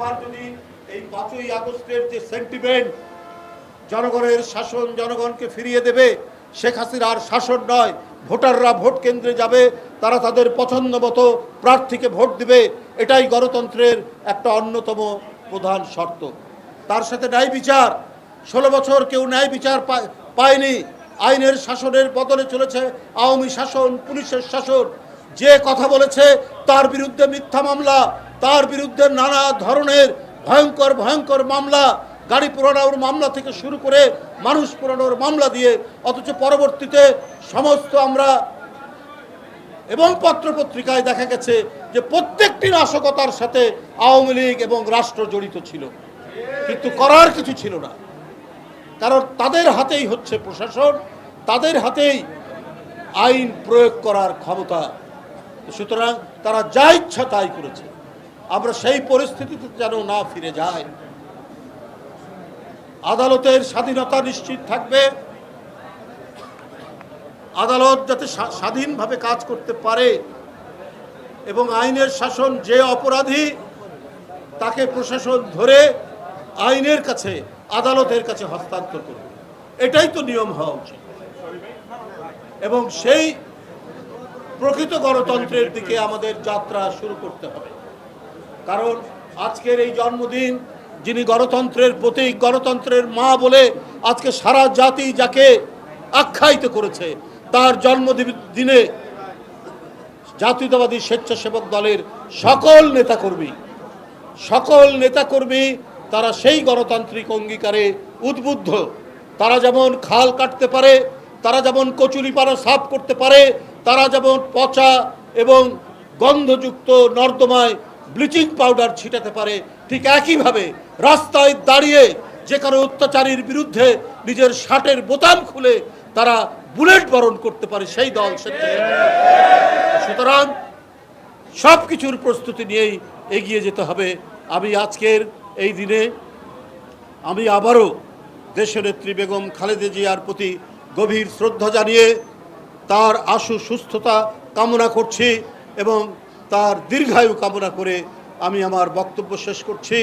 আবার যদি এই 5ই আগস্টের যে সেন্টিমেন্ট, জনগণের শাসন জনগণকে ফিরিয়ে দেবে, শেখ হাসিনার শাসন নয়, ভোটাররা ভোট কেন্দ্রে যাবে, তারা তাদের পছন্দ মতো প্রার্থীকে ভোট দিবে, এটাই গণতন্ত্রের একটা অন্যতম প্রধান শর্ত। তার সাথে ন্যায় বিচার। 16 বছর কেউ ন্যায় বিচার পায়নি। আইনের শাসনের বদলে চলেছে আওয়ামী শাসন, পুলিশের শাসন। যে কথা বলেছে তার বিরুদ্ধে মিথ্যা মামলা, তার বিরুদ্ধে নানা ধরনের ভয়ঙ্কর ভয়ঙ্কর মামলা, গাড়ি পোড়ানোর মামলা থেকে শুরু করে মানুষ পোড়ানোর মামলা দিয়ে, অথচ পরবর্তীতে সমস্ত আমরা এবং পত্রপত্রিকায় দেখা গেছে যে প্রত্যেকটি নাশকতার সাথে আওয়ামী লীগ এবং রাষ্ট্র জড়িত ছিল, কিন্তু করার কিছু ছিল না। কারণ তাদের হাতেই হচ্ছে প্রশাসন, তাদের হাতেই আইন প্রয়োগ করার ক্ষমতা। সুতরাং তারা যা ইচ্ছা তাই করেছে। আমরা সেই পরিস্থিতিতে যেন না ফিরে যাই। আদালতের স্বাধীনতা নিশ্চিত থাকবে। আদালত যাতে স্বাধীনভাবে কাজ করতে পারে এবং আইনের শাসন, যে অপরাধী তাকে প্রশাসন ধরে আইনের কাছে, আদালতের কাছে হস্তান্তর করবে, এটাই তো নিয়ম হওয়া উচিত। এবং সেই প্রকৃত গণতন্ত্রের দিকে আমাদের যাত্রা শুরু করতে হবে। কারণ আজকের এই জন্মদিন, যিনি গণতন্ত্রের প্রতীক, গণতন্ত্রের মা বলে আজকে সারা জাতি যাকে আখ্যায়িত করেছে, তার জন্মদিনে জাতীয়তাবাদী স্বেচ্ছাসেবক দলের সকল নেতাকর্মী তারা সেই গণতান্ত্রিক অঙ্গীকারে উদ্বুদ্ধ। তারা যেমন খাল কাটতে পারে, তারা যেমন কচুরিপানা সাফ করতে পারে, তারা যেমন পচা এবং গন্ধযুক্ত নর্দমায় ব্লিচিং পাউডার ছিটাতে পারে, ঠিক একইভাবে রাস্তায় দাঁড়িয়ে যে কোনো অত্যাচারীর বিরুদ্ধে নিজের শার্টের বোতাম খুলে তারা বুলেট বরণ করতে পারে, সেই দল সুতরাং সব কিছুর প্রস্তুতি নিয়েই এগিয়ে যেতে হবে। আমি আজকের এই দিনে আমি আবারও দেশনেত্রী বেগম খালেদা জিয়ার প্রতি গভীর শ্রদ্ধা জানিয়ে তার আশু সুস্থতা কামনা করছি এবং তার দীর্ঘায়ু কামনা করে আমি আমার বক্তব্য শেষ করছি।